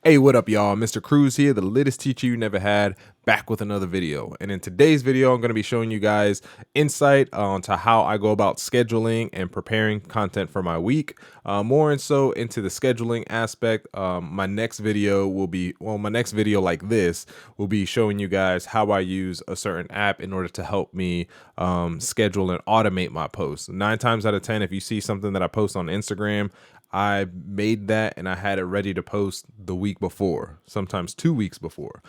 Hey, what up, y'all? Mr. Cruz here, the littest teacher you never had, back with another video. And in today's video, I'm going to be showing you guys insight onto how I go about scheduling and preparing content for my week. More and so into the scheduling aspect. My next video like this will be showing you guys how I use a certain app in order to help me schedule and automate my posts. 9 times out of 10, if you see something that I post on Instagram, I made that and I had it ready to post the week before, sometimes 2 weeks before.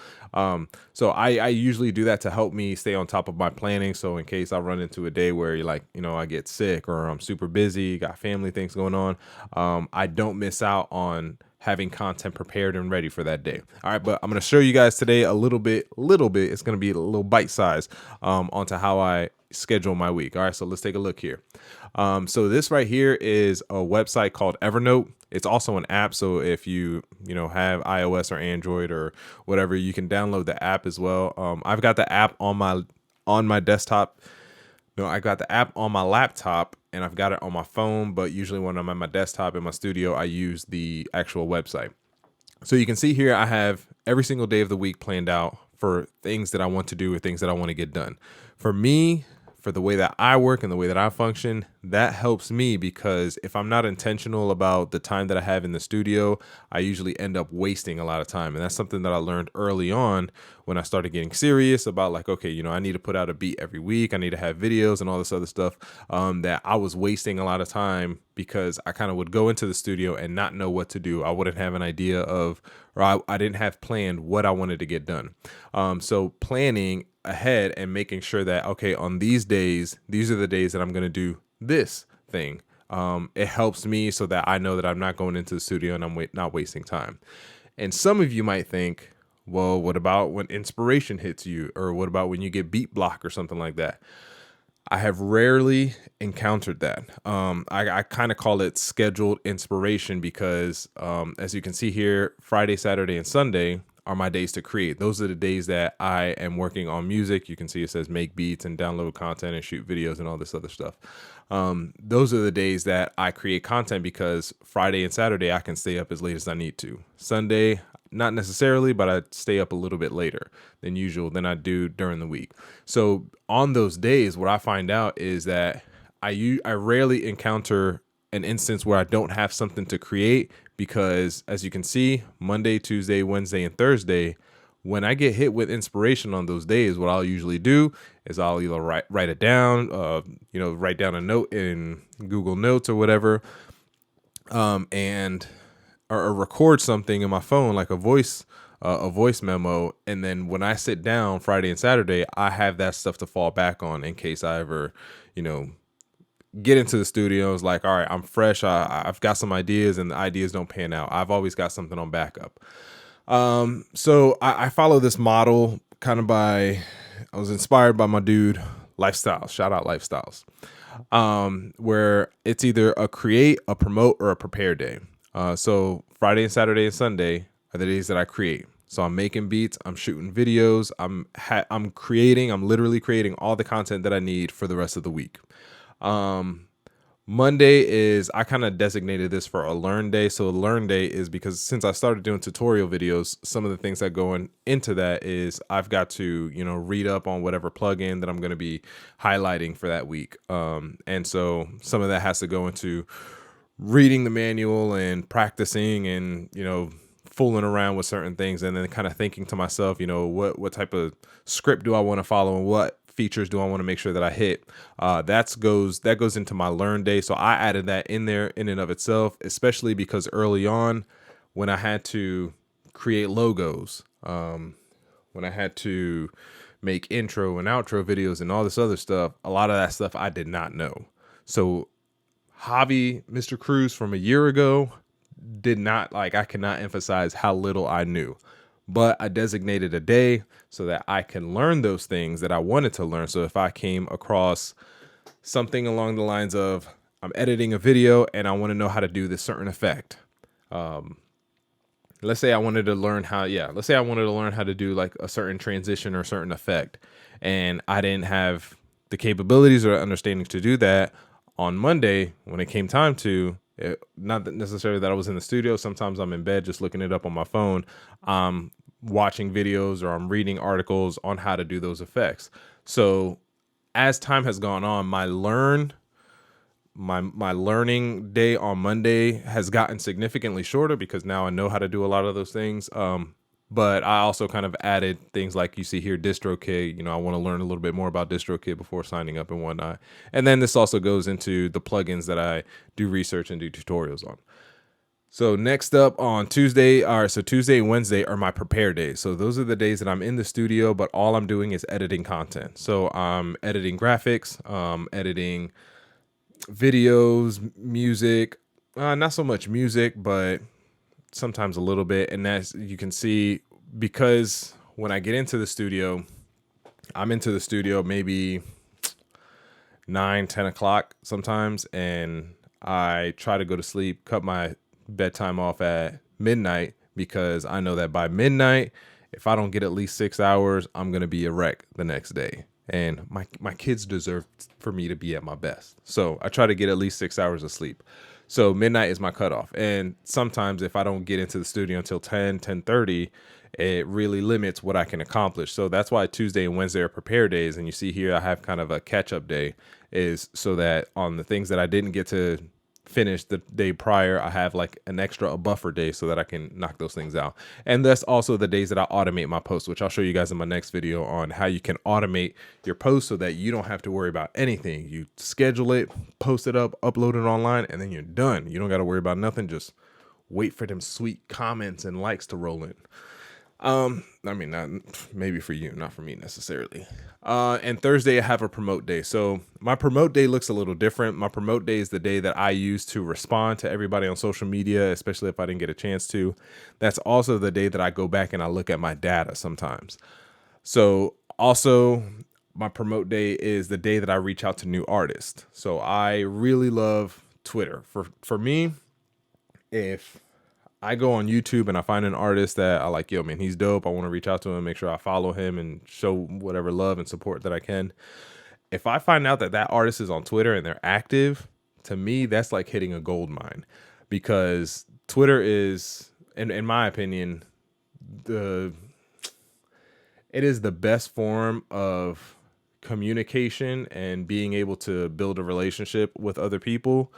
So I usually do that to help me stay on top of my planning. So in case I run into a day where I get sick or I'm super busy, got family things going on, I don't miss out on having content prepared and ready for that day. All right, but I'm going to show you guys today a little bit. It's going to be a little bite size onto how I schedule my week. All right, so let's take a look here. So this right here is a website called Evernote. It's also an app. So if you have iOS or Android or whatever, you can download the app as well. I've got the app on my desktop. No, I got the app on my laptop and I've got it on my phone, but usually when I'm at my desktop in my studio, I use the actual website. So you can see here, I have every single day of the week planned out for things that I want to do or things that I want to get done. For me, for the way that I work and the way that I function, that helps me because if I'm not intentional about the time that I have in the studio, I usually end up wasting a lot of time. And that's something that I learned early on when I started getting serious about I need to put out a beat every week. I need to have videos and all this other stuff, that I was wasting a lot of time because I kind of would go into the studio and not know what to do. I wouldn't have an idea of, or I didn't have planned what I wanted to get done. So planning ahead and making sure that, okay, on these days, these are the days that I'm going to do this thing. It helps me so that I know that I'm not going into the studio and I'm not wasting time. And some of you might think, well, what about when inspiration hits you? Or what about when you get beat block or something like that? I have rarely encountered that. I kind of call it scheduled inspiration because as you can see here, Friday, Saturday, and Sunday are my days to create. Those are the days that I am working on music. You can see it says make beats and download content and shoot videos and all this other stuff. Those are the days that I create content because Friday and Saturday I can stay up as late as I need to. Sunday, not necessarily, but I stay up a little bit later than usual than I do during the week. So on those days, what I find out is that I rarely encounter an instance where I don't have something to create because, as you can see, Monday, Tuesday, Wednesday, and Thursday, when I get hit with inspiration on those days, what I'll usually do is I'll either write it down, write down a note in Google Notes or whatever, or record something in my phone, like a voice memo. And then when I sit down Friday and Saturday, I have that stuff to fall back on in case I ever, get into the studio. It's like, all right, I'm fresh. I've got some ideas and the ideas don't pan out. I've always got something on backup. So I follow this model I was inspired by my dude, Lifestyles. Shout out Lifestyles. Where it's either a create, a promote, or a prepare day. So Friday and Saturday and Sunday are the days that I create. So I'm making beats, I'm shooting videos, I'm literally creating all the content that I need for the rest of the week. Monday is, I kind of designated this for a learn day. So a learn day is because since I started doing tutorial videos, some of the things that go into that is I've got to, read up on whatever plugin that I'm going to be highlighting for that week. And so some of that has to go into reading the manual and practicing and, fooling around with certain things and then kind of thinking to myself, what type of script do I want to follow and what features do I want to make sure that I hit. That goes into my learn day. So I added that in there in and of itself, especially because early on when I had to create logos, when I had to make intro and outro videos and all this other stuff, a lot of that stuff I did not know. So Hobby Mr. Cruz from a year ago I cannot emphasize how little I knew, but I designated a day so that I can learn those things that I wanted to learn. So if I came across something along the lines of I'm editing a video and I want to know how to do this certain effect. Let's say I wanted to learn how to do like a certain transition or a certain effect and I didn't have the capabilities or understanding to do that on Monday when it came time to, Not that necessarily that I was in the studio. Sometimes I'm in bed just looking it up on my phone. I'm watching videos or I'm reading articles on how to do those effects. So as time has gone on, my learning day on Monday has gotten significantly shorter because now I know how to do a lot of those things. But I also kind of added things like you see here, DistroKid. I want to learn a little bit more about DistroKid before signing up and whatnot. And then this also goes into the plugins that I do research and do tutorials on. So next up on Tuesday, so Tuesday and Wednesday are my prepare days. So those are the days that I'm in the studio, but all I'm doing is editing content. So I'm editing graphics, editing videos, music, not so much music, but sometimes a little bit. And as you can see, because when I get into the studio, I'm into the studio maybe 9-10 o'clock sometimes, and I try to go to sleep, cut my bedtime off at midnight, because I know that by midnight, if I don't get at least 6 hours, I'm going to be a wreck the next day. And my kids deserve for me to be at my best. So I try to get at least 6 hours of sleep. So midnight is my cutoff. And sometimes if I don't get into the studio until 10:30, it really limits what I can accomplish. So that's why Tuesday and Wednesday are prepare days. And you see here, I have kind of a catch-up day, is so that on the things that I didn't get to finish the day prior, I have like a buffer day so that I can knock those things out. And that's also the days that I automate my posts, which I'll show you guys in my next video on how you can automate your posts so that you don't have to worry about anything. You schedule it, post it up, upload it online, and then you're done. You don't got to worry about nothing. Just wait for them sweet comments and likes to roll in. I mean, not maybe for you, not for me necessarily. And Thursday I have a promote day. So my promote day looks a little different. My promote day is the day that I use to respond to everybody on social media, especially if I didn't get a chance to. That's also the day that I go back and I look at my data sometimes. So also my promote day is the day that I reach out to new artists. So I really love Twitter. For me, if I go on YouTube and I find an artist that I like, yo, man, he's dope, I want to reach out to him, make sure I follow him and show whatever love and support that I can. If I find out that that artist is on Twitter and they're active, to me, that's like hitting a gold mine, because Twitter is, in my opinion, it is the best form of communication and being able to build a relationship with other people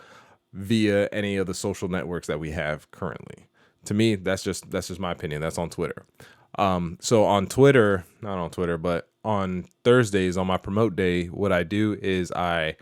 via any of the social networks that we have currently. To me, that's just my opinion. That's on Twitter. So on Twitter, not on Twitter, but on Thursdays on my promote day, what I do is I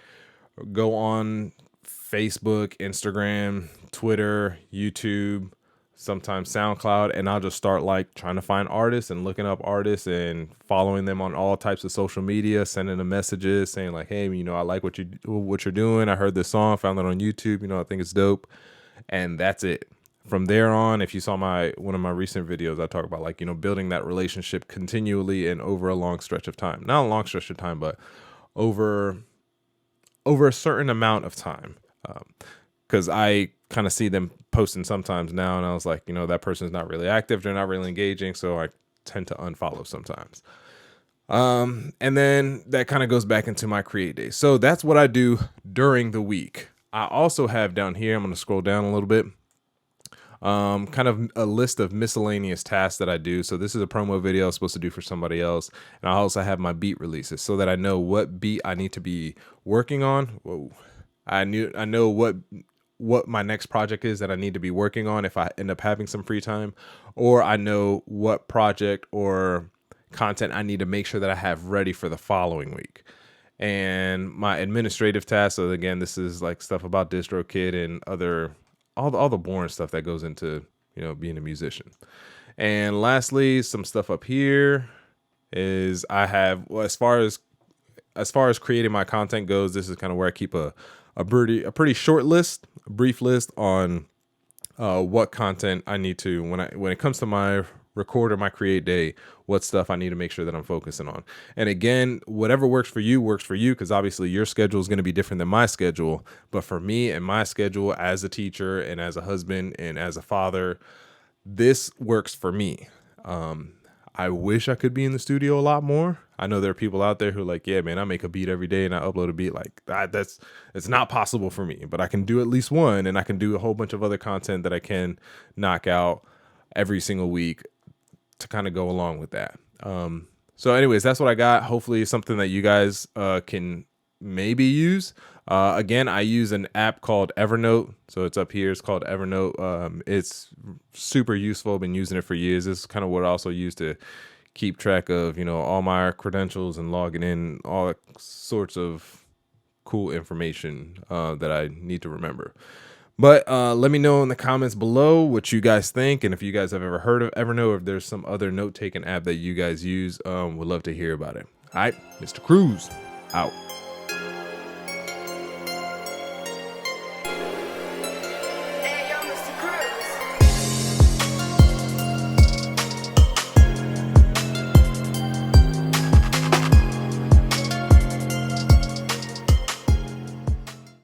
go on Facebook, Instagram, Twitter, YouTube, sometimes SoundCloud, and I'll just start like trying to find artists and looking up artists and following them on all types of social media, sending them messages saying like, hey, I like what you're doing. I heard this song, found it on YouTube. I think it's dope. And that's it. From there on, if you saw one of my recent videos, I talk about like, building that relationship continually and over a long stretch of time. Not a long stretch of time, but over a certain amount of time. Because I kind of see them posting sometimes now, and I was like, that person's not really active. They're not really engaging. So I tend to unfollow sometimes. And then that kind of goes back into my create day. So that's what I do during the week. I also have down here, I'm going to scroll down a little bit, kind of a list of miscellaneous tasks that I do. So this is a promo video I was supposed to do for somebody else. And I also have my beat releases so that I know what beat I need to be working on. Whoa. I know what my next project is that I need to be working on if I end up having some free time, or I know what project or content I need to make sure that I have ready for the following week. And my administrative tasks, so again, this is like stuff about DistroKid and all the boring stuff that goes into, being a musician. And lastly, some stuff up here is I have, well, as far as creating my content goes, this is kind of where I keep a pretty short list, a brief list on what content I need to, when it comes to my record or my create day, what stuff I need to make sure that I'm focusing on. And again, whatever works for you, because obviously your schedule is going to be different than my schedule. But for me and my schedule as a teacher and as a husband and as a father, this works for me. I wish I could be in the studio a lot more. I know there are people out there who are like, yeah, man, I make a beat every day and I upload a beat. Like it's not possible for me, but I can do at least one, and I can do a whole bunch of other content that I can knock out every single week to kind of go along with that. So anyways, that's what I got. Hopefully something that you guys can maybe use. Again, I use an app called Evernote. So it's up here. It's called Evernote. It's super useful. I've been using it for years. This is kind of what I also use to keep track of, all my credentials and logging in, all sorts of cool information that I need to remember. But let me know in the comments below what you guys think, and if you guys have ever heard of Evernote, or if there's some other note-taking app that you guys use. Would love to hear about it. All right, Mr. Cruz, out.